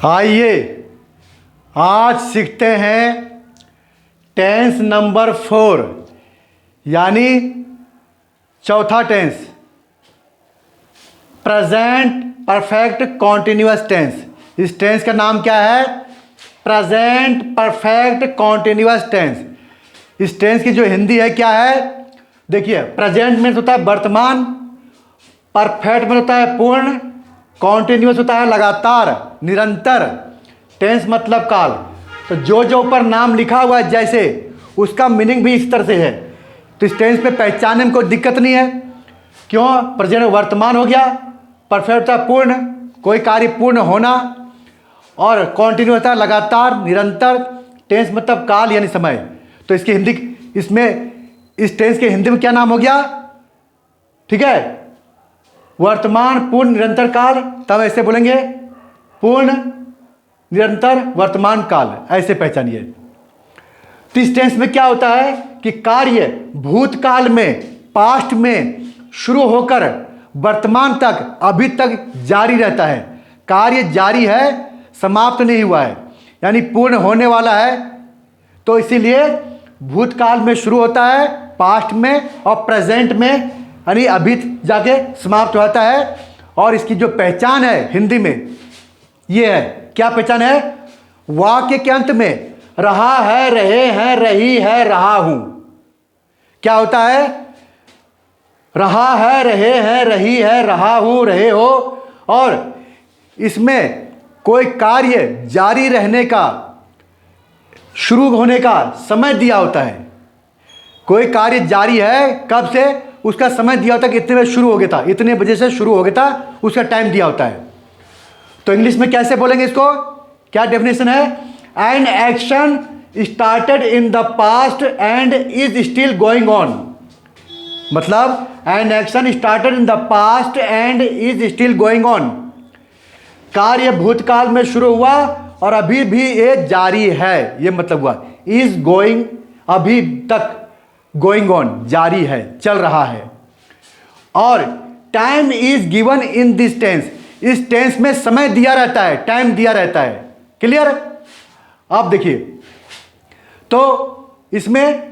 आइए आज सीखते हैं टेंस नंबर 4 यानी चौथा tense, present perfect continuous tense. इस टेंस का नाम क्या है? Present perfect continuous tense. इस टेंस की जो हिंदी है क्या है? देखिए, प्रेजेंट में होता है वर्तमान, परफेक्ट में होता है पूर्ण, कॉन्टिन्यूअस होता है लगातार, निरंतर। टेंस मतलब काल। तो जो ऊपर नाम लिखा हुआ है जैसे, उसका मीनिंग भी इस तरह से है। तो इस टेंस में पहचानने में कोई दिक्कत नहीं है। क्यों? प्रेजेंट वर्तमान हो गया, परफेक्ट होता है पूर्ण, कोई कार्य पूर्ण होना, और कॉन्टिन्यू होता है लगातार, निरंतर। टेंस मतलब काल यानी समय। तो इसकी हिंदी, इसमें इस टेंस के हिंदी में क्या नाम हो गया? ठीक है, वर्तमान पूर्ण निरंतर काल। तब ऐसे बोलेंगे, पूर्ण निरंतर वर्तमान काल, ऐसे पहचानिए। तो इस टेंस में क्या होता है कि कार्य भूतकाल में, पास्ट में शुरू होकर वर्तमान तक, अभी तक जारी रहता है। कार्य जारी है, समाप्त नहीं हुआ है, यानी पूर्ण होने वाला है। तो इसीलिए भूतकाल में शुरू होता है, पास्ट में, और प्रेजेंट में यानी अभी जाके समाप्त होता है। और इसकी जो पहचान है हिंदी में ये है, क्या पहचान है? वाक्य के अंत में रहा है, रहे हैं, रही है, रहा हूं। क्या होता है? रहा है, रहे हैं, रही है, रहा हूं, रहे हो। और इसमें कोई कार्य जारी रहने का, शुरू होने का समय दिया होता है। कोई कार्य जारी है, कब से? उसका समय दिया होता है कि इतने बजे शुरू हो गया था, इतने बजे से शुरू हो गया था, उसका टाइम दिया होता है। तो इंग्लिश में कैसे बोलेंगे इसको? क्या डेफिनेशन है? An action started in the past and is still going on. मतलब an action started in the past and is still going on. कार्य भूतकाल में शुरू हुआ और अभी भी ये जारी है, ये मतलब हुआ। इज गोइंग, अभी तक, गोइंग ऑन, जारी है, चल रहा है। और time is given in this tense. इस टेंस में समय दिया रहता है, टाइम दिया रहता है। क्लियर? अब देखिए, तो इसमें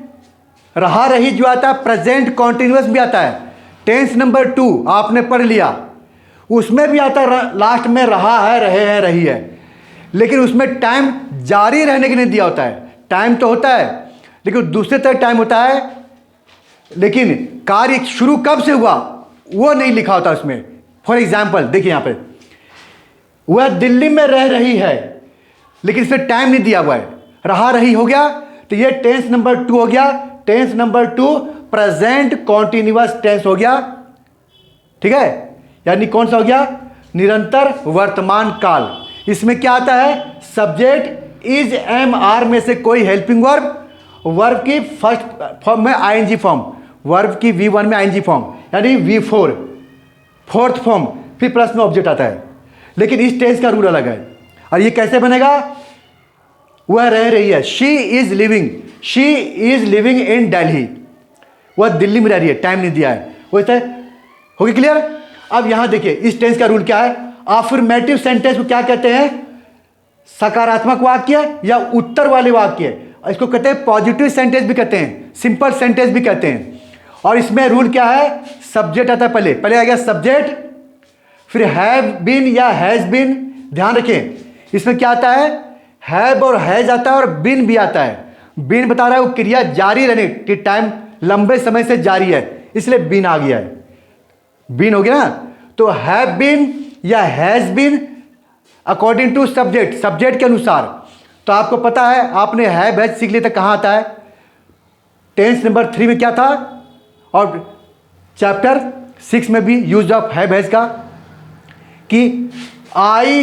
रहा रही जो आता है, प्रेजेंट कॉन्टिन्यूअस भी आता है। टेंस नंबर 2 आपने पढ़ लिया, उसमें भी आता है लास्ट में रहा है, रहे हैं, रही है। लेकिन उसमें टाइम जारी रहने के लिए दिया होता है। टाइम तो होता है, लेकिन दूसरे तरह टाइम होता है, लेकिन कार्य शुरू कब से हुआ वो नहीं लिखा होता उसमें। फॉर एग्जाम्पल देखिए, यहां पे वह दिल्ली में रह रही है, लेकिन इसमें टाइम नहीं दिया हुआ है। रहा रही हो गया, तो ये टेंस नंबर 2 हो गया। Tense number 2 present continuous tense हो गया। ठीक है, यानी कौन सा हो गया? निरंतर वर्तमान काल। इसमें क्या आता है? सब्जेक्ट इज, एम, आर में से कोई हेल्पिंग वर्ब, वर्ब की फर्स्ट फॉर्म में आईएनजी फॉर्म, वर्ब की V1 में आईएनजी फॉर्म, यानी V4 फोर्थ फॉर्म, फिर प्लस में ऑब्जेक्ट आता है। लेकिन इस टेंस का रूल अलग है। और ये कैसे बनेगा? वह रह रही है, she is living in Delhi. वह दिल्ली में रह रही है, टाइम नहीं दिया है। वैसे हो गया क्लियर? अब यहां देखिए, इस टेंस का रूल क्या है? अफर्मेटिव सेंटेंस को क्या कहते हैं? सकारात्मक वाक्य या उत्तर वाले वाक्य, इसको कहते हैं पॉजिटिव सेंटेंस भी कहते हैं, सिंपल सेंटेंस भी कहते हैं। और इसमें रूल क्या है? सब्जेक्ट आता है, पहले आ गया सब्जेक्ट, फिर हैव बीन या हैज बीन। ध्यान रखें, इसमें क्या आता है? हैव और हैज आता है, और बीन भी आता है। बीन बता रहा है वो क्रिया जारी रहने की, टाइम लंबे समय से जारी है, इसलिए बीन आ गया है। बीन हो गया ना, तो हैव बीन या has been according to subject, subject के अनुसार। तो आपको पता है, आपने हैव हैज सीख लिया था, कहाँ आता है? टेंस नंबर 3 में क्या था, और चैप्टर 6 में भी यूज ऑफ हैव हैज का, कि आई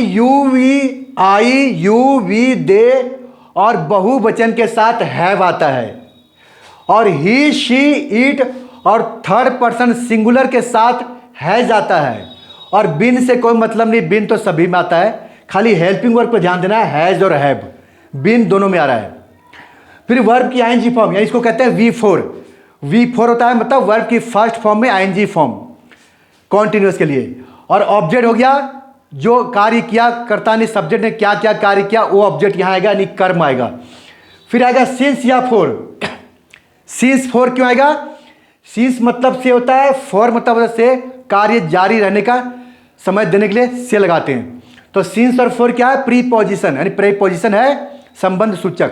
यू वी दे और बहुवचन के साथ हैव आता है, और ही शी इट और थर्ड पर्सन सिंगुलर के साथ हैज आता है। और बिन से कोई मतलब नहीं, बिन तो सभी में आता है, खाली हेल्पिंग वर्ब पर ध्यान देना है, हैज और हैव, बिन दोनों में आ रहा है। फिर वर्ब की आईएनजी फॉर्म, या इसको कहते हैं V4 होता है, मतलब वर्ब की फर्स्ट फॉर्म में आईएनजी फॉर्म, कॉन्टिन्यूअस के लिए। और ऑब्जेक्ट हो गया जो कार्य किया कर्ता ने, सब्जेक्ट ने क्या क्या कार्य किया, वो ऑब्जेक्ट यहाँ आएगा, यानी कर्म आएगा। फिर आएगा सिंस या फॉर। सिंस फॉर क्यों आएगा? सिंस मतलब से होता है, फॉर मतलब से कार्य जारी रहने का समय देने के लिए से लगाते हैं। तो सिंस और फॉर क्या है? प्रीपोजिशन, यानी प्रीपोजिशन है संबंध सूचक।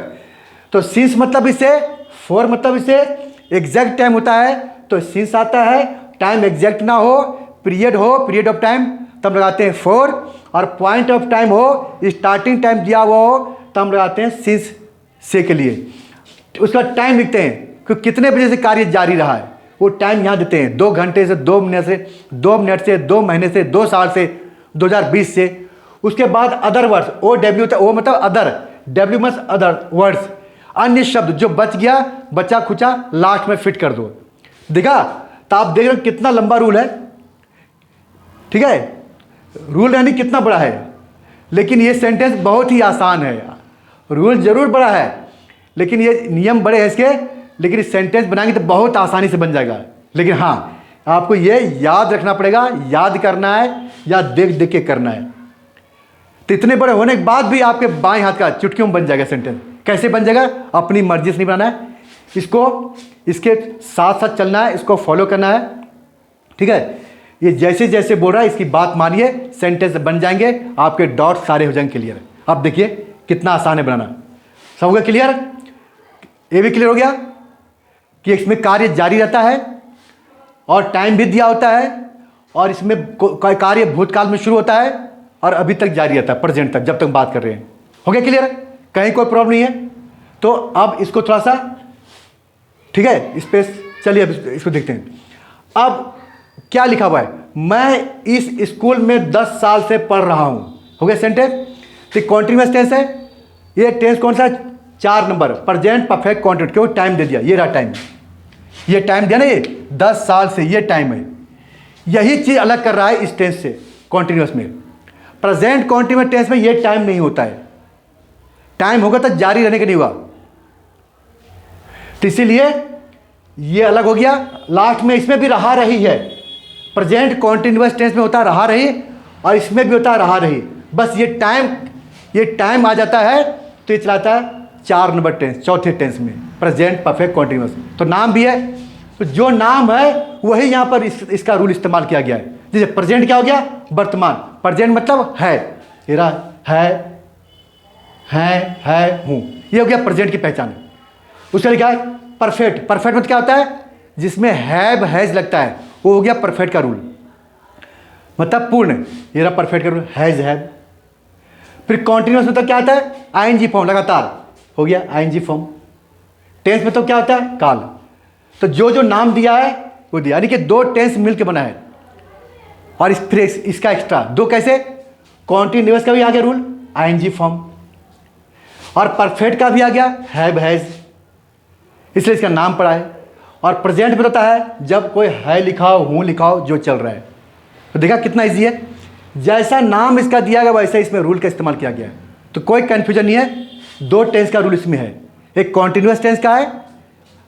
तो सिंस मतलब इसे, फॉर मतलब इसे एग्जैक्ट टाइम होता है तो सिंस आता है। टाइम एग्जैक्ट ना हो, पीरियड हो, पीरियड ऑफ टाइम, तब लगाते हैं फॉर। और पॉइंट ऑफ टाइम हो, स्टार्टिंग टाइम दिया हुआ हो, तब हम लगाते हैं सिंस से के लिए। उसका टाइम लिखते हैं कि कितने बजे से कार्य जारी रहा है, वो टाइम यहाँ देते हैं, 2 घंटे से, 2 मिनट से, 2 मिनट से, 2 महीने से, 2 साल से, 2020 से। उसके बाद अदर वर्ड्स, ओ डब्ल्यू, ओ मतलब अदर, डब्ल्यू मतलब अदर वर्ड्स, अन्य शब्द जो बच गया, बचा खुचा, लास्ट में फिट कर दो। देखा? तो आप देख रहे हो कितना लंबा रूल है, ठीक है? रूल यानी कितना बड़ा है, लेकिन ये सेंटेंस बहुत ही आसान है। रूल जरूर बड़ा है, लेकिन ये नियम बड़े हैं इसके, लेकिन इस सेंटेंस बनाएंगे तो बहुत आसानी से बन जाएगा। लेकिन हाँ, आपको ये याद रखना पड़ेगा, याद करना है या देख देख के करना है। तो इतने बड़े होने के बाद भी आपके बाएं हाथ का चुटकियों में बन जाएगा सेंटेंस। कैसे बन जाएगा? अपनी मर्जी से नहीं बनाना है, इसको इसके साथ साथ चलना है, इसको फॉलो करना है, ठीक है? ये जैसे जैसे बोल रहा है इसकी बात मानिए, सेंटेंस बन जाएंगे, आपके डॉट सारे हो जाएंगे क्लियर। अब देखिए कितना आसान है बनाना। सब हो गया क्लियर? ये भी क्लियर हो गया कि इसमें कार्य जारी रहता है और टाइम भी दिया होता है, और इसमें कार्य भूतकाल में शुरू होता है और अभी तक जारी रहता है, प्रेजेंट तक, जब तक बात कर रहे हैं। हो गया क्लियर? कहीं कोई प्रॉब्लम नहीं है? तो अब इसको थोड़ा सा, ठीक है, इस पे चलिए अब इसको देखते हैं। अब क्या लिखा हुआ है? मैं इस स्कूल में 10 साल से पढ़ रहा हूं। हो गया सेंटेंस? तो कॉन्टिन्यूअस टेंस है। ये टेंस कौन सा? 4 नंबर, प्रेजेंट परफेक्ट कॉन्टिन्यूस। क्यों? टाइम दे दिया, ये रहा टाइम, ये टाइम दिया ना, ये 10 साल से ये टाइम है। यही चीज अलग कर रहा है इस टेंस से, कॉन्टिन्यूअस में। प्रेजेंट कॉन्टिन्यूअस टेंस में ये टाइम नहीं होता है, टाइम होगा तो जारी रहने का नहीं हुआ, तो इसीलिए ये अलग हो गया। लास्ट में इसमें भी रहा रही है, प्रेजेंट कॉन्टिन्यूअस टेंस में होता है रहा रही, और इसमें भी होता है रहा रही। बस ये टाइम आ जाता है तो ये चलाता है 4 नंबर टेंस, चौथे टेंस में, प्रेजेंट परफेक्ट कॉन्टिन्यूअस। तो नाम भी है, तो जो नाम है वही यहाँ पर इसका रूल इस्तेमाल किया गया है। जैसे प्रेजेंट क्या हो गया? वर्तमान। प्रेजेंट मतलब है, ये रहा है, हूँ, ये हो गया प्रेजेंट की पहचान। उसके लिए क्या है? परफेक्ट। परफेक्ट मतलब क्या होता है? जिसमें हैव हैज लगता है, वो हो गया परफेक्ट का रूल, मतलब पूर्ण। ये रहा परफेक्ट का रूल, हैज हैव। फिर कॉन्टिन्यूअस मतलब क्या आता है? आईएनजी फॉर्म, लगातार, हो गया आईएनजी फॉर्म। टेंस में तो क्या होता है? काल। तो जो जो नाम दिया है वो दिया, यानी कि 2 टेंस मिलकर बना है। और फिर इसका एक्स्ट्रा 2 कैसे? कॉन्टिन्यूअस का भी आ गया रूल, आईएनजी फॉर्म, और परफेक्ट का भी आ गया, हैव हैज, इसलिए इसका नाम पड़ा है। और प्रेजेंट में होता है जब कोई है लिखाओ, हूँ लिखाओ, जो चल रहा है। तो देखा कितना इजी है? जैसा नाम इसका दिया गया वैसा इसमें रूल का इस्तेमाल किया गया है, तो कोई कंफ्यूजन नहीं है। 2 टेंस का रूल इसमें है, एक कॉन्टिन्यूअस टेंस का है,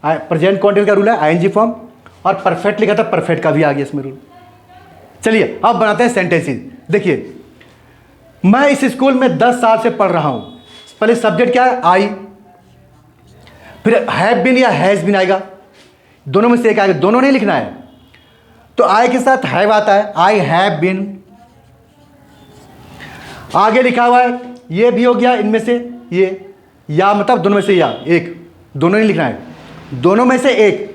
प्रेजेंट कॉन्टिन्यूअस का रूल है आईएनजी फॉर्म, और परफेक्ट लिखा था, परफेक्ट का भी आ गया इसमें रूल। चलिए अब बनाते हैं सेंटेंसेस। देखिए, मैं इस स्कूल में 10 साल से पढ़ रहा हूं। पहले सब्जेक्ट क्या है? आई। फिर हैव बीन या हैज बीन आएगा, दोनों में से एक आएगा, दोनों नहीं लिखना है। तो आई के साथ हैव आता है, आई हैव बीन। आगे लिखा हुआ है, ये भी हो गया इनमें से ये, या मतलब दोनों में से या एक, दोनों नहीं लिखना है, दोनों में से एक।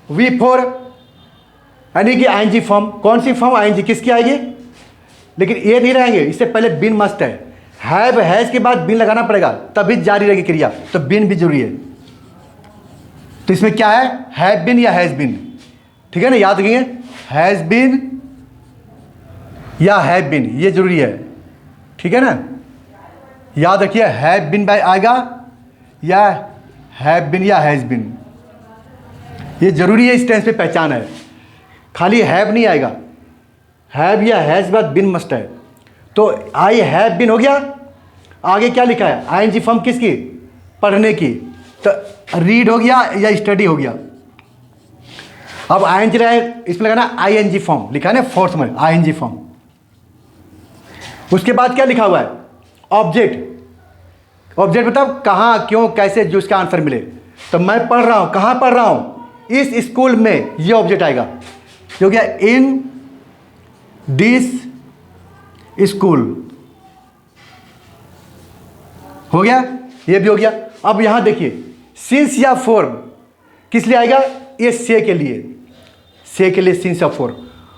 वी फोर यानी कि आईएनजी फॉर्म। कौन सी फॉर्म? आईएनजी। किसकी आएगी? लेकिन ये नहीं रहेंगे, इससे पहले बिन मस्ट है। हैव हैज के बाद बिन लगाना पड़ेगा, तभी जारी रहेगी क्रिया, तो बिन भी जरूरी है। तो इसमें क्या है? हैव बिन या हैज बिन, ठीक है ना? याद रखिए, हैज बिन या हैव बिन, ये जरूरी है, ठीक है ना? याद रखिए, हैव बिन बाय आएगा या हैव बिन या हैज बिन, ये जरूरी है, इस टेंस पे पहचान है। खाली हैव नहीं आएगा, हैव या हैज बाद बिन मस्ट है। तो आई हैव बिन हो गया। आगे क्या लिखा है? आईएनजी फॉर्म किसकी? पढ़ने की। तो रीड हो गया या स्टडी हो गया। अब आईएनजी रहे, इसमें लगाना आईएनजी फॉर्म, लिखा है ना 4th में, आईएनजी फॉर्म। उसके बाद क्या लिखा हुआ है, ऑब्जेक्ट। ऑब्जेक्ट मतलब कहाँ, क्यों, कैसे, जो उसका आंसर मिले। तो मैं पढ़ रहा हूँ, कहाँ पढ़ रहा हूँ, इस स्कूल में, ये ऑब्जेक्ट आएगा। हो गया इन दिस स्कूल, हो गया, ये भी हो गया। अब यहां देखिए सिंस या फॉर किस लिए आएगा, ये से के लिए, से के लिए सिंस या फॉर।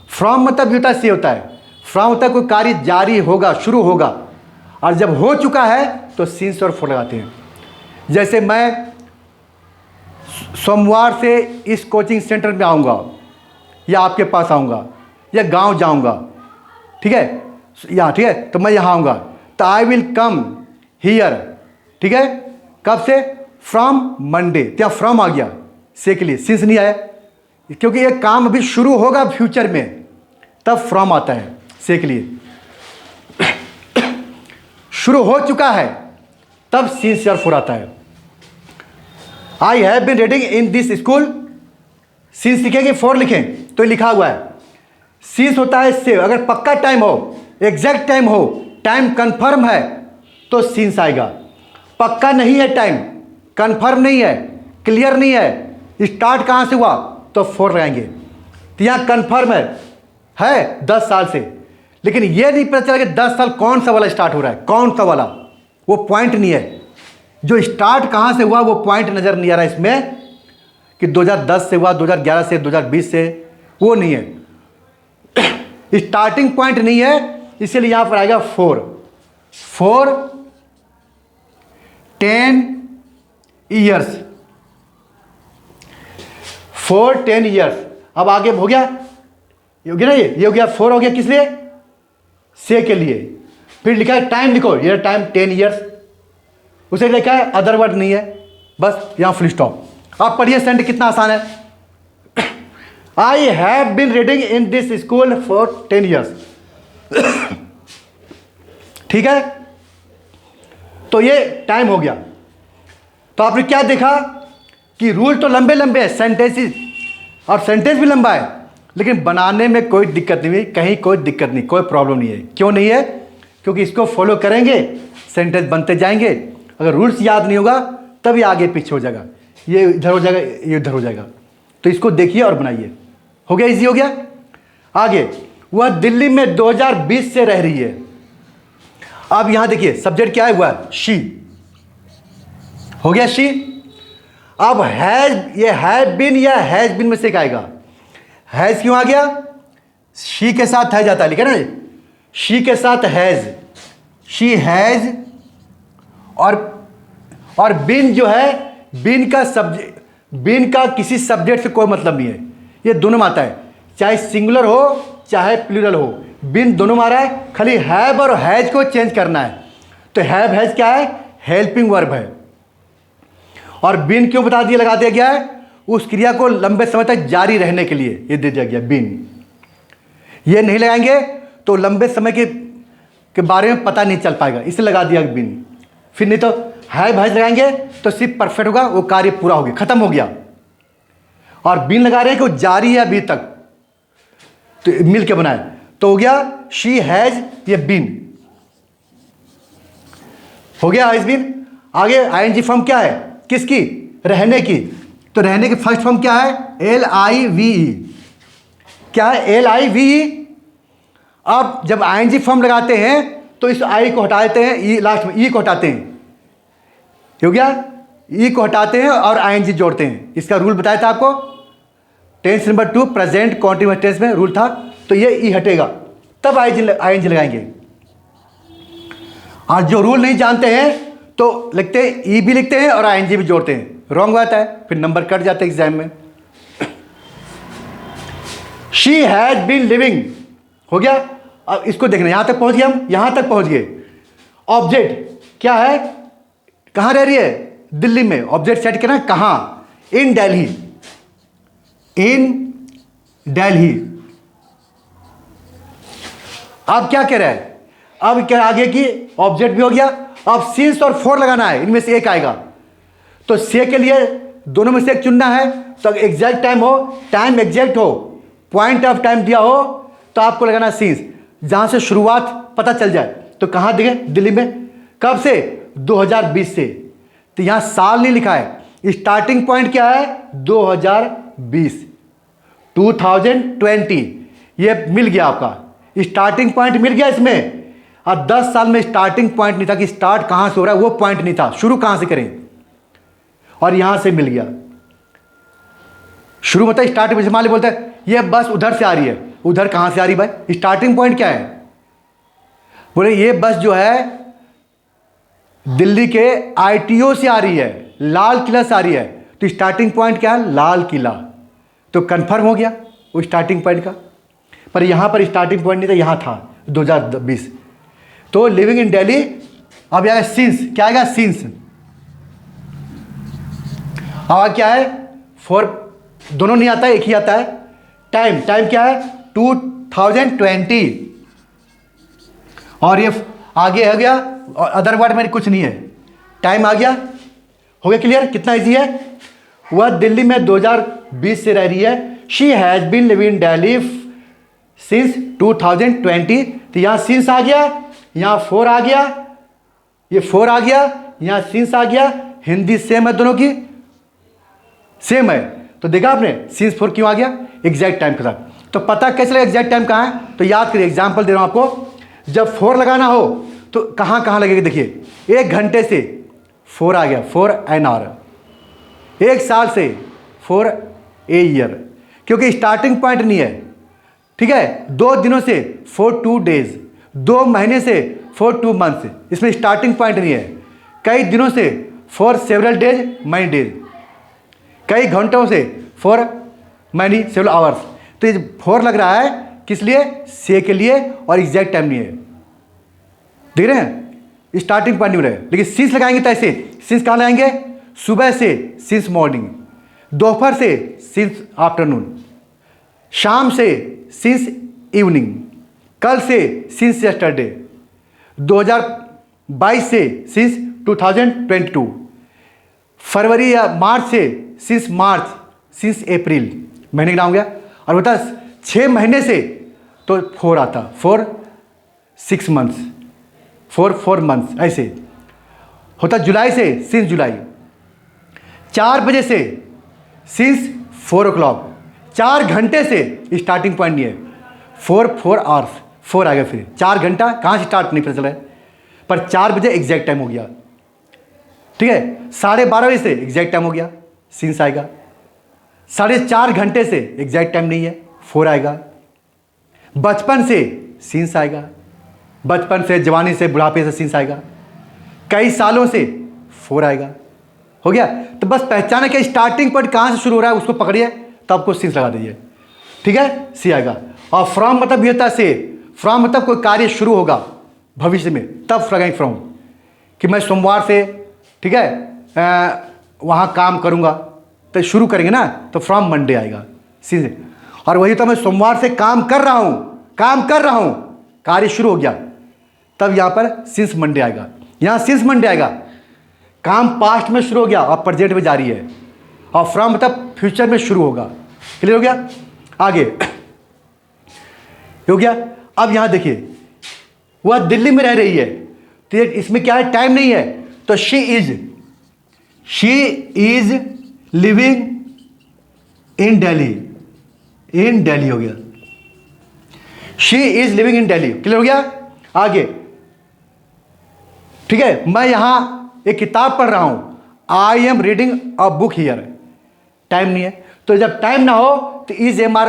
फ्रॉम मतलब होता है, से होता है। फ्रॉम होता है कोई कार्य जारी होगा, शुरू होगा, और जब हो चुका है तो सिंस और फॉर लगाते हैं। जैसे मैं सोमवार से इस कोचिंग सेंटर में आऊँगा, या आपके पास आऊँगा, या गांव जाऊँगा, ठीक है, यहाँ, ठीक है, तो मैं यहाँ आऊँगा, तो आई विल कम हियर, ठीक है, कब से, फ्रॉम मंडे। क्या फ्रॉम आ गया, से के लिए, सिंस नहीं आया, क्योंकि ये काम अभी शुरू होगा फ्यूचर में, तब फ्रॉम आता है, से के लिए। शुरू हो चुका है तब सिंस और फॉर आता है। I have been reading in this school, since लिखेंगे, फॉर लिखें तो लिखा हुआ है। सिंस होता है से, अगर पक्का टाइम हो, एग्जैक्ट टाइम हो, टाइम कंफर्म है तो सिंस आएगा। पक्का नहीं है टाइम, कंफर्म नहीं है, क्लियर नहीं है, स्टार्ट कहाँ से हुआ तो फॉर लगाएंगे। तो यहाँ कंफर्म है 10 साल से, लेकिन ये नहीं पता चला कि 10 साल कौन सा वाला स्टार्ट हो रहा है, कौन सा वाला, वो पॉइंट नहीं है। जो स्टार्ट कहाँ से हुआ वो पॉइंट नज़र नहीं आ रहा है इसमें, कि 2010 से हुआ, 2011 से, 2020 से, वो नहीं है। स्टार्टिंग पॉइंट नहीं है, इसीलिए यहां पर आएगा फॉर 10 ईयर्स, फॉर 10 ईयर्स। अब आगे हो गया, ये हो गया ना, ये हो गया, फॉर हो गया किस लिए, से के लिए। फिर लिखा है टाइम, लिखो ये टाइम 10 ईयर्स, उसे लिखा है अदर वर्ड नहीं है, बस यहां फुल स्टॉप। आप पढ़िए सेंट, कितना आसान है। I have been reading in this school for 10 years, ठीक है, तो ये टाइम हो गया। तो आपने क्या देखा कि रूल तो लंबे लंबे हैं, सेंटेंसेस, और सेंटेंस भी लंबा है, लेकिन बनाने में कोई दिक्कत नहीं हुई, कहीं कोई दिक्कत नहीं, कोई प्रॉब्लम नहीं है। क्यों नहीं है, क्योंकि इसको फॉलो करेंगे, सेंटेंस बनते जाएंगे। अगर रूल्स याद नहीं होगा तब ये आगे पीछे हो जाएगा, ये इधर हो जाएगा, ये इधर हो जाएगा। तो इसको देखिए और बनाइए, हो गया, इजी हो गया। आगे, वह दिल्ली में 2020 से रह रही है। अब यहां देखिए सब्जेक्ट क्या है, हुआ शी, हो गया शी। अब हैज, ये हैव बीन या हैज बीन में से क्या आएगा, हैज क्यों आ गया, शी के साथ हैज आता है, लिखा ना, शी के साथ हैज, शी हैज, और बीन जो है, बीन का सब्जेक्ट, बीन का किसी सब्जेक्ट से कोई मतलब नहीं है, ये दोनों में आता है, चाहे सिंगुलर हो चाहे प्लूरल हो, बीन दोनों में आ रहा है। खाली हैव और हैज को चेंज करना है। तो हैव हैज क्या है, हेल्पिंग वर्ब है, और बीन क्यों बता दिया, लगा दिया गया है, उस क्रिया को लंबे समय तक जारी रहने के लिए ये दे दिया गया बीन। ये नहीं लगाएंगे तो लंबे समय के बारे में पता नहीं चल पाएगा, इसलिए लगा दिया बीन। फिर नहीं तो हैव हैज लगाएंगे तो सिर्फ परफेक्ट होगा, वो कार्य पूरा हो गया, खत्म हो गया। और बीन लगा रहे हैं कि वो जारी है अभी तक, तो मिल के बनाए, तो हो गया शी हैज, ये बीन हो गया, हैज बीन। आगे आईएनजी फॉर्म क्या है, किसकी, रहने की। तो रहने की फर्स्ट फॉर्म क्या है, LIVE, क्या है, LIVE। अब जब आईएनजी फॉर्म लगाते हैं तो इस आई को हटा देते हैं, ई लास्ट में ई को हटाते हैं, हो गया, ई को हटाते हैं और आईएनजी जोड़ते हैं। इसका रूल बताया था आपको, tense number 2 present continuous tense में रूल था। तो ये ई हटेगा तब आईएनजी लगाएंगे। और जो रूल नहीं जानते हैं तो लिखते हैं, ई भी लिखते हैं और आईएनजी भी जोड़ते हैं, रॉन्ग आता है, फिर नंबर कट जाते हैं एग्जाम में। शी हैज बीन लिविंग, हो गया। अब इसको देखना, यहां तक पहुंच गए हम, यहां तक पहुंच गए। ऑब्जेक्ट क्या है, कहां रह रही है, दिल्ली में। ऑब्जेक्ट सेट करना कहां, इन दिल्ली, इन दिल्ली। अब क्या कह रहा है, अब क्या आगे की ऑब्जेक्ट भी हो गया। अब सिंस और फॉर लगाना है, इनमें से एक आएगा। तो से के लिए दोनों में से एक चुनना है। तो एग्जैक्ट टाइम हो, टाइम एग्जैक्ट हो, पॉइंट ऑफ टाइम दिया हो, तो आपको लगाना सिंस। जहां से शुरुआत पता चल जाए। तो कहाँ दिखे? दिल्ली में। कब से? 2020 से। तो यहाँ साल नहीं लिखा है, स्टार्टिंग पॉइंट क्या है? 2020, 2020। ये मिल गया आपका, स्टार्टिंग पॉइंट मिल गया इसमें। और 10 साल में स्टार्टिंग पॉइंट नहीं था कि स्टार्ट कहाँ से हो रहा है, वो पॉइंट नहीं था, शुरू कहाँ से करें, और यहाँ से मिल गया। शुरू मतलब स्टार्ट, मान ली बोलते हैं ये बस उधर से आ रही है, उधर कहाँ से आ रही भाई? स्टार्टिंग पॉइंट क्या है? बोले ये बस जो है दिल्ली के ITO से आ रही है, लाल किला से आ रही है। तो स्टार्टिंग पॉइंट क्या है? लाल किला। तो कंफर्म हो गया वो स्टार्टिंग पॉइंट का। पर यहाँ पर स्टार्टिंग पॉइंट नहीं था, यहाँ था 2020। तो लिविंग इन दिल्ली, अब आएगा सिंस। क्या आएगा? सिंस। अब क्या है? फॉर, दोनों नहीं आता है, एक ही आता है। टाइम, टाइम क्या है? 2020। और ये आगे हो गया, और अदर वर्ड में कुछ नहीं है, टाइम आ गया। हो गया क्लियर? कितना इजी है। वह दिल्ली में 2020 से रह रही है। She has been living in Delhi since 2020। तो यहाँ सिंस आ गया, यहाँ 4 आ गया, ये 4 आ गया, यहाँ सिंस आ गया। हिंदी सेम है, दोनों की सेम है। तो देखा आपने सिंस 4 क्यों आ गया? एग्जैक्ट टाइम के साथ। तो पता कैसे लगा एग्जैक्ट टाइम कहाँ है? तो याद करिए, एग्जाम्पल दे रहा हूँ आपको। जब 4 लगाना हो तो कहाँ कहाँ लगेगा? देखिए, 1 घंटे से 4 आ गया, 4 एन आवर। 1 साल से 4 ए ईयर, क्योंकि स्टार्टिंग पॉइंट नहीं है, ठीक है। 2 दिनों से 4 2 डेज, 2 महीने से 4 2 मंथ्स, इसमें स्टार्टिंग पॉइंट नहीं है। कई दिनों से 4 सेवरल डेज, मैनी डेज। कई घंटों से 4 मैनी सेवरल आवर्स। तो ये 4 लग रहा है किस लिए? से के लिए, और एग्जैक्ट टाइम नहीं है। देख रहे हैं, स्टार्टिंग पॉइंट नहीं रहे। लेकिन सिंस लगाएंगे तो ऐसे, सिंस कहाँ लगाएंगे? सुबह से सिंस मॉर्निंग, दोपहर से सिंस आफ्टरनून, शाम से सिंस इवनिंग, कल से सिंस यस्टरडे, 2022 से सिंस 2022, फरवरी या मार्च से सिंस मार्च, सिंस अप्रैल, महीने का नाम हो गया। और बता 6 महीने से तो 4 आता, 4 6 मंथ्स, 4 मंथ्स, ऐसे होता। जुलाई से सिंस जुलाई, 4 बजे से सिंस 4 o'clock, 4 घंटे से स्टार्टिंग पॉइंट नहीं है। 4 आवर्स, 4 आ गया। फिर 4 घंटा कहाँ से स्टार्ट नहीं पता चला है, पर 4 बजे एग्जैक्ट टाइम हो गया, ठीक है। 12:30 बजे से एग्जैक्ट टाइम हो गया, सिंस आएगा। 4.5 घंटे से एग्जैक्ट टाइम नहीं है, 4 आएगा। बचपन से सिंस आएगा, बचपन से, जवानी से, बुढ़ापे से सिंस आएगा। कई सालों से 4 आएगा। हो गया। तो बस पहचाने के स्टार्टिंग पॉइंट कहाँ से शुरू हो रहा है उसको पकड़िए, तब आपको सिंस लगा दीजिए, ठीक है। सी आएगा। और फ्रॉम मतलब ये होता है से, फ्रॉम मतलब कोई कार्य शुरू होगा भविष्य में, तब लगाएंगे फ्रॉम, कि मैं सोमवार से, ठीक है, वहाँ काम करूँगा, तो शुरू करेंगे ना, तो फ्रॉम मंडे आएगा सीधे। और वही तो मैं सोमवार से काम कर रहा हूँ, कार्य शुरू हो गया, तब यहाँ पर सिंस मंडे आएगा। यहाँ सिंस मंडे आएगा, काम पास्ट में शुरू हो गया और प्रेजेंट में जारी है। और फ्रॉम मतलब फ्यूचर में शुरू होगा। क्लियर हो गया? आगे हो गया। अब यहाँ देखिए, वह दिल्ली में रह रही है, तो इसमें क्या है? टाइम नहीं है। तो she is living in Delhi, in Delhi हो गया। She is living in Delhi. Clear हो गया? आगे, ठीक है। मैं यहां एक किताब पढ़ रहा हूं, I am reading a book here. Time नहीं है, तो जब टाइम ना हो तो इज एम आर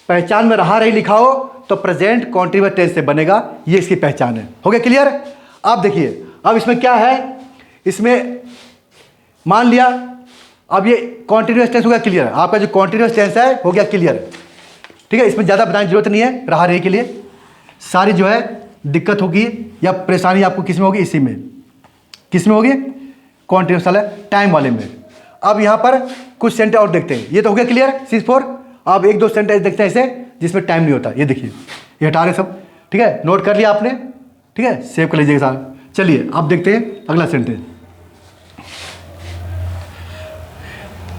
पहचान में रहा रही लिखा हो तो प्रेजेंट कॉन्टिन्यूअस टेंस से बनेगा, ये इसकी पहचान है। हो गया क्लियर? अब देखिए, अब इसमें क्या है, इसमें मान लिया अब ये कॉन्टिन्यूअस टेंस हो गया क्लियर। आपका जो कॉन्टिन्यूअस टेंस है हो गया क्लियर, ठीक है। इसमें ज़्यादा बताने की जरूरत नहीं है, रहा रही के लिए। सारी जो है दिक्कत होगी या परेशानी आपको किस में होगी? इसी में, किस में होगी? कॉन्टिन्यूअस वाला टाइम वाले में। अब यहाँ पर कुछ सेंटेंस और देखते हैं। ये तो हो गया क्लियर सिंस 4। अब 1-2 सेंटेंस देखते हैं ऐसे जिसमें टाइम नहीं होता। ये देखिए, ये हटा रहे सब, ठीक है। नोट कर लिया आपने, ठीक है, सेव कर लीजिएगा सारा। चलिए अब देखते हैं अगला सेंटेंस।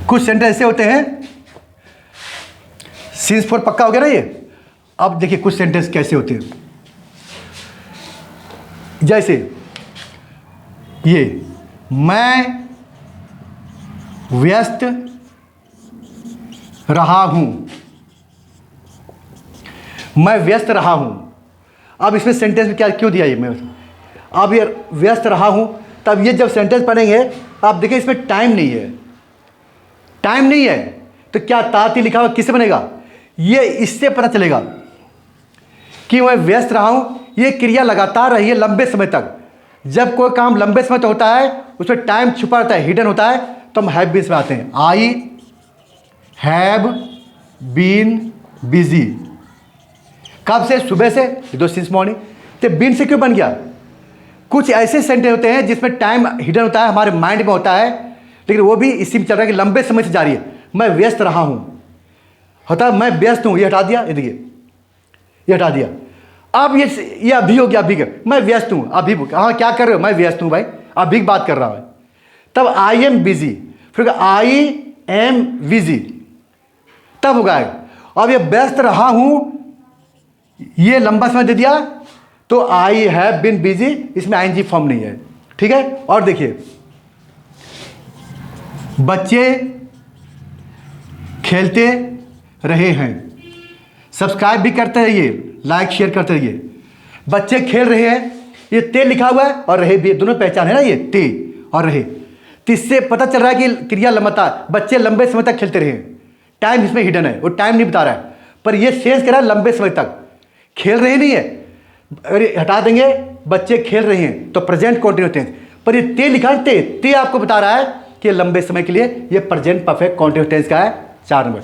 कुछ सेंटेंस ऐसे होते हैं, सिंस 4 पक्का हो गया ना ये। अब देखिए कुछ सेंटेंस कैसे होते हैं। जैसे ये, मैं व्यस्त रहा हूं, मैं व्यस्त रहा हूं। अब इसमें सेंटेंस में क्या क्यों दिया ये, मैं अब ये व्यस्त रहा हूं, तब ये जब सेंटेंस पढ़ेंगे आप देखिए इसमें टाइम नहीं है, टाइम नहीं है तो क्या ताती लिखा हुआ किससे बनेगा, ये इससे पता चलेगा कि मैं व्यस्त रहा हूं। ये क्रिया लगातार रही है लंबे समय तक। जब कोई काम लंबे समय तक होता है उसमें टाइम छुपा रहता है, हिडन होता है, तो हम हैव बीन में आते हैं। आई हैव बीन बिजी, कब से, सुबह से, दो सिंस मॉर्निंग। तो बीन से क्यों बन गया, कुछ ऐसे सेंटेंस होते हैं जिसमें टाइम हिडन होता है, हमारे माइंड में होता है, लेकिन वो भी इसी में चल रहा है कि लंबे समय से जारी है। मैं व्यस्त रहा हूं होता है, मैं व्यस्त हूं, ये हटा दिया, ये देखिए ये हटा दिया। अब ये अभी हो गया, अभी मैं व्यस्त हूं, अभी हाँ क्या कर रहे हो, मैं व्यस्त हूं भाई, अभी बात कर रहा हूं। तब आई एम बिजी, फिर आई एम बिजी, तब होगा। अब ये व्यस्त रहा हूं, ये लंबा समय दे दिया, तो आई हैव बीन बिजी, इसमें आईएनजी फॉर्म नहीं है, ठीक है। और देखिए, बच्चे खेलते रहे हैं, सब्सक्राइब भी करते रहिए, लाइक शेयर करते रहिए। बच्चे खेल रहे हैं, ये ते लिखा हुआ है और रहे भी, दोनों पहचान है ना, ये ते और रहे। तो इससे पता चल रहा है कि क्रिया लगातार, बच्चे लंबे समय तक खेलते रहे। टाइम इसमें हिडन है, वो टाइम नहीं बता रहा है, पर ये सेंस कह रहा है लंबे समय तक, खेल रहे नहीं है। अरे हटा देंगे, बच्चे खेल रहे हैं तो प्रेजेंट कॉन्टिन्यूस टेंस, पर ये ते लिखा है, ते आपको बता रहा है कि लंबे समय के लिए ये प्रेजेंट परफेक्ट कॉन्टिन्यूस टेंस का है। 4 नंबर,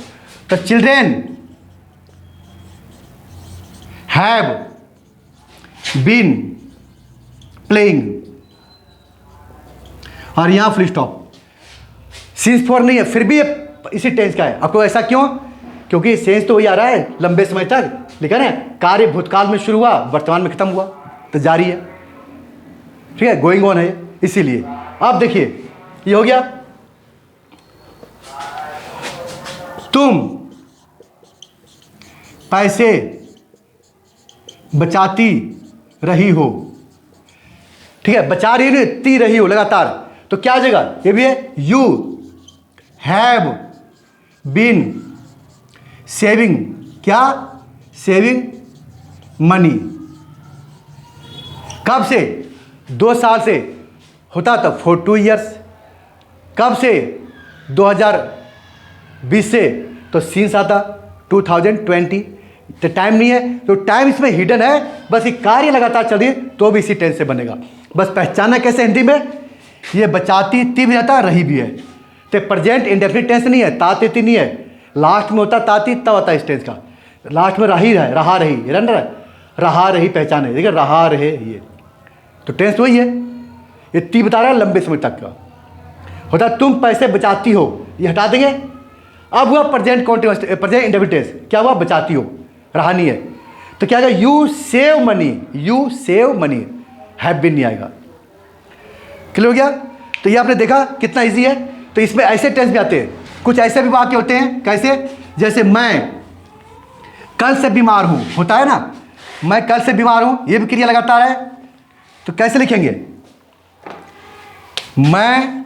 तो चिल्ड्रेन हैव बीन प्लेइंग, और यहां फुल स्टॉप, सिंस फॉर नहीं है, फिर भी ये इसी टेंस का है। आपको ऐसा क्यों, क्योंकि सेंस तो वही आ रहा है लंबे समय तक, लिखा ना, कार्य भूतकाल में शुरू हुआ, वर्तमान में खत्म हुआ, तो जारी है, ठीक है, गोइंग ऑन है, इसीलिए। आप देखिए ये हो गया, तुम पैसे बचाती रही हो, ठीक है, बचा रही हो लगातार, तो क्या आ जाएगा, ये भी है, यू हैव बीन सेविंग, क्या, सेविंग मनी, कब से, 2 साल से, होता था फॉर 2 ईयर्स, कब से, 2020 से, तो सीन्स आता 2020, तो टाइम नहीं है, तो टाइम इसमें हिडन है, बस ये कार्य लगातार चल रही है तो भी इसी टेंस से बनेगा। बस पहचाना कैसे हिंदी में, ये बचाती ती भी आता, रही भी है, तो प्रेजेंट इंडेफिनिट टेंस नहीं है, ताती नहीं है, लास्ट में होता ताती, तब आता इस टेंस का, लास्ट में रही है, रहा रही, रन रहा रही, पहचान है, देखिए रहा रहे, ये तो टेंस वही है, ये ती बता रहा है लंबे समय तक का होता। तुम पैसे बचाती हो, ये हटा देंगे, अब हुआ present continuous, present indefinite tense, क्या हुआ, बचाती हो, रहा नहीं है, तो क्या आएगा, you save money, you save money, have been नहीं आएगा। क्लियर हो गया। तो ये आपने देखा कितना इजी है। तो इसमें ऐसे टेंस भी आते हैं, कुछ ऐसे भी वाक्य होते हैं, कैसे, जैसे मैं कल से बीमार हूं, होता है ना, मैं कल से बीमार हूं, ये भी क्रिया लगातार है, तो कैसे लिखेंगे, मैं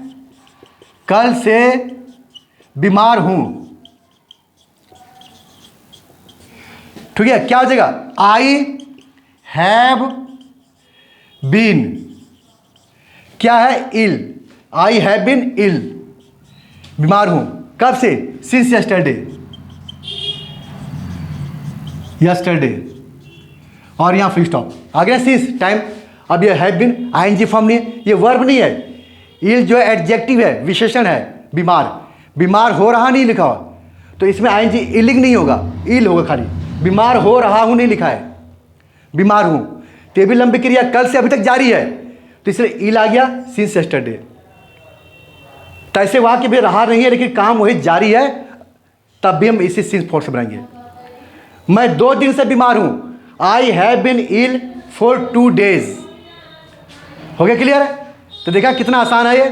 कल से बीमार हूं, ठीक है, क्या हो जाएगा, आई हैव बीन, क्या है, इल, आई हैव बीन इल, बीमार हूं, कब से, सिंस यस्टरडे, यस्टरडे, और यहां फुल स्टॉप आ गया, सिंस टाइम। अब ये हैव बीन आईएनजी फॉर्म नहीं है, ये वर्ब नहीं है, इल जो एडजेक्टिव है, विशेषण है, बीमार, बीमार हो रहा नहीं लिखा हुआ, तो इसमें आईएनजी इलिंग नहीं होगा, इल होगा खाली, बीमार हो रहा हूं नहीं लिखा है, बीमार हूं, तो भी लंबी क्रिया कल से अभी तक जारी है, तो इसलिए इल आ गया, सिंस यस्टरडे। तो ऐसे वाक्य भी रहा नहीं है लेकिन काम वही जारी है, तब भी हम इसी सिंस फॉर से बनाएंगे। मैं 2 दिन से बीमार हूं, I have been ill for 2 days, हो गया क्लियर। तो देखा कितना आसान है ये।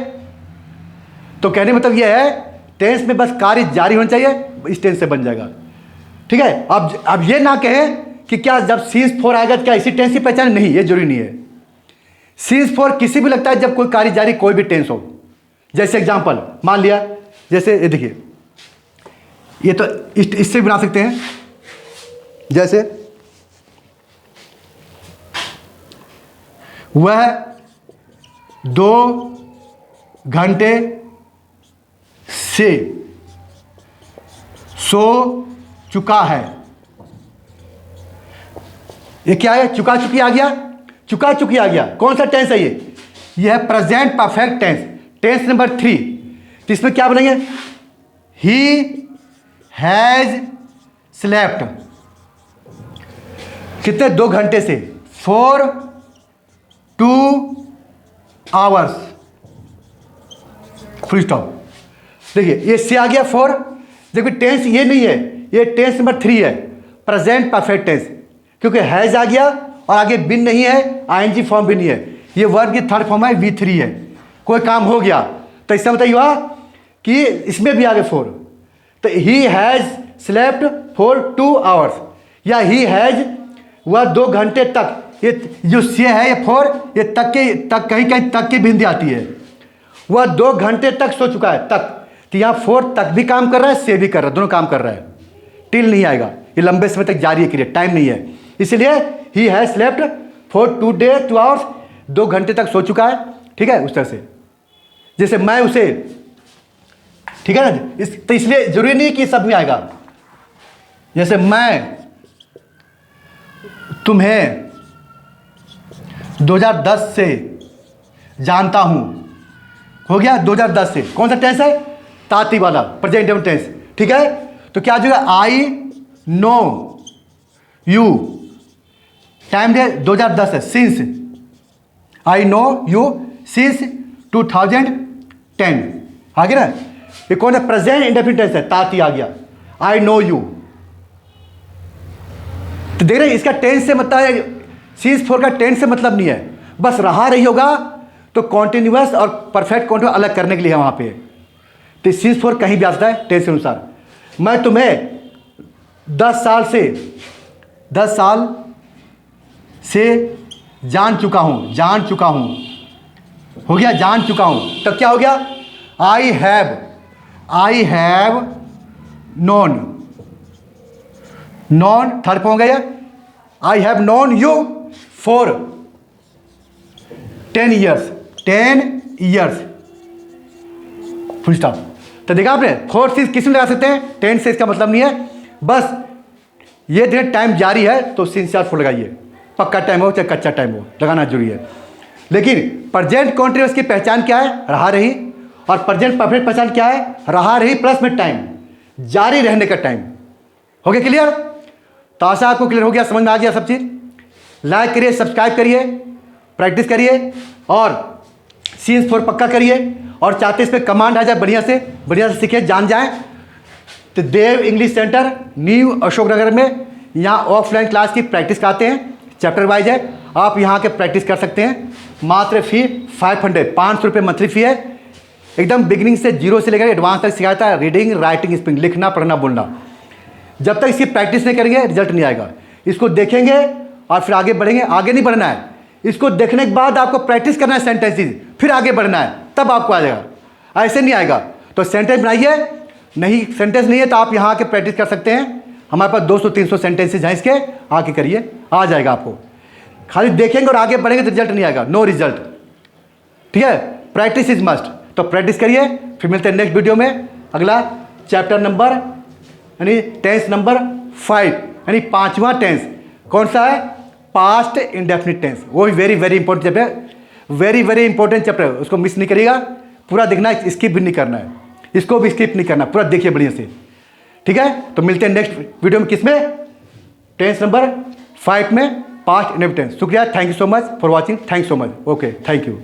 तो कहने मतलब ये है, टेंस में बस कार्य जारी होना चाहिए, इस टेंस से बन जाएगा, ठीक है। अब ये ना कहें कि क्या जब सीन्स फॉर आएगा क्या इसी टेंस की पहचान, नहीं, ये जरूरी नहीं है, सीन्स फॉर किसी भी लगता है जब कोई कार्य जारी कोई भी टेंस हो। जैसे एग्जांपल मान लिया, जैसे ये देखिए, ये तो इससे बना सकते हैं, जैसे वह 2 घंटे से सो चुका है। ये क्या है? चुका चुकी आ गया, चुका चुकी आ गया। कौन सा टेंस है ये? ये है present perfect tense, tense number 3। तो इसमें क्या बनेंगे? ही हैज स्लेप्ट, कितने? 2 घंटे से, फॉर 2 आवर्स, फुल स्टॉप। देखिए ये से आ गया फॉर। देखिए टेंस ये नहीं है, ये टेंस नंबर 3 है, प्रेजेंट परफेक्ट टेंस, क्योंकि हैज आ गया और आगे बिन नहीं है, आईएनजी फॉर्म भी नहीं है, ये वर्ब की थर्ड फॉर्म है, V3 है। कोई काम हो गया तो इसका मतलब हुआ कि इसमें भी आगे फॉर। तो he has slept for 2 hours, या ही हैज, वह 2 घंटे तक, ये जो से है ये फॉर, ये तक के, तक कहीं कहीं तक की बिंदी आती है। वह 2 घंटे तक सो चुका है, तक, तो यहाँ फॉर तक भी काम कर रहा है, से भी कर रहा है, दोनों काम कर रहा है। टिल नहीं आएगा, ये लंबे समय तक जारी है क्रिया, टाइम नहीं है, इसलिए he has slept for 2 hours, 2 घंटे तक सो चुका है। ठीक है, उस तरह से जैसे मैं उसे, ठीक है ना, तो इसलिए जरूरी नहीं कि सब में आएगा। जैसे मैं तुम्हें 2010 से जानता हूं, हो गया 2010 से। कौन सा टेंस है? ताती वाला, प्रेजेंट टेंस। ठीक है, तो क्या जो है? आई नो यू, टाइम दे 2010 है, since, I know you since 2010, आ गया ना। ये कौन है? प्रेजेंट इंडेफिनिट टेंस है, ताती आ गया, आई नो यू। तो देख रहे हैं, इसका टेंस से मतलब है, सीन्स फॉर का टेंस से मतलब नहीं है, बस रहा रही होगा तो कॉन्टिन्यूअस और परफेक्ट कॉन्टिन्यूअस अलग करने के लिए है वहां पे। तो सीन्स फॉर कहीं भी आता है टेंस के अनुसार। मैं तुम्हें 10 साल से जान चुका हूं, जान चुका हूं, हो गया जान चुका हूं। तब क्या हो गया? I have known, non third form हो गया। I have known you for 10 years, full stop. तो देखा आपने, फोर चीज किस में लगा सकते हैं? टेंस से इसका मतलब नहीं है, बस ये दिन टाइम जारी है तो सिंस या फॉर लगाइए, पक्का टाइम हो चाहे कच्चा टाइम हो, लगाना जरूरी है। लेकिन प्रेजेंट कॉन्टिन्यूअस की पहचान क्या है? रहा रही। और प्रेजेंट परफेक्ट पहचान क्या है? रहा रही प्लस में टाइम, जारी रहने का टाइम। हो गया क्लियर? तो आशा आपको क्लियर हो गया, समझ में आ गया सब चीज़। लाइक करिए, सब्सक्राइब करिए, प्रैक्टिस करिए और सीन्स फॉर पक्का करिए। और चाहते इस पर कमांड आ जाए, बढ़िया से सीखिए, जान जाए। तो देव इंग्लिश सेंटर न्यू अशोकनगर में यहाँ ऑफलाइन क्लास की प्रैक्टिस कराते हैं, चैप्टर वाइज है, आप यहाँ के प्रैक्टिस कर सकते हैं। मात्र फी 500 रुपये मंथली फी है। एकदम बिगिनिंग से, जीरो से लेकर एडवांस तक सिखाता है, रीडिंग, राइटिंग, स्पीकिंग, लिखना, पढ़ना, बोलना। जब तक इसकी प्रैक्टिस नहीं करेंगे रिजल्ट नहीं आएगा। इसको देखेंगे और फिर आगे बढ़ेंगे। आगे नहीं बढ़ना है, इसको देखने के बाद आपको प्रैक्टिस करना है सेंटेंसेस, फिर आगे बढ़ना है, तब आपको आ जाएगा। ऐसे नहीं आएगा। तो सेंटेंस बनाइए, नहीं सेंटेंस नहीं है तो आप यहाँ आके प्रैक्टिस कर सकते हैं। हमारे पास 200-300 सेंटेंसेज हैं इसके, आके करिए, आ जाएगा आपको। खाली देखेंगे और आगे बढ़ेंगे तो रिजल्ट नहीं आएगा, नो रिजल्ट। ठीक है, प्रैक्टिस इज मस्ट। तो प्रैक्टिस करिए, फिर मिलते हैं नेक्स्ट वीडियो में। अगला चैप्टर नंबर यानी टेंस नंबर 5, यानी 5वां टेंस कौन सा है? Past indefinite tense. वो भी very important chapter, very important chapter है, उसको मिस नहीं करिएगा। पूरा देखना है, स्किप भी नहीं करना है, इसको भी स्किप नहीं करना, पूरा देखिए बढ़िया से। ठीक है, तो मिलते हैं नेक्स्ट वीडियो में। किसमें? टेंस नंबर 5 में, पास्ट इंडेफिनिट टेंस। शुक्रिया, thank you so much for watching, thank you so much, okay, thank you.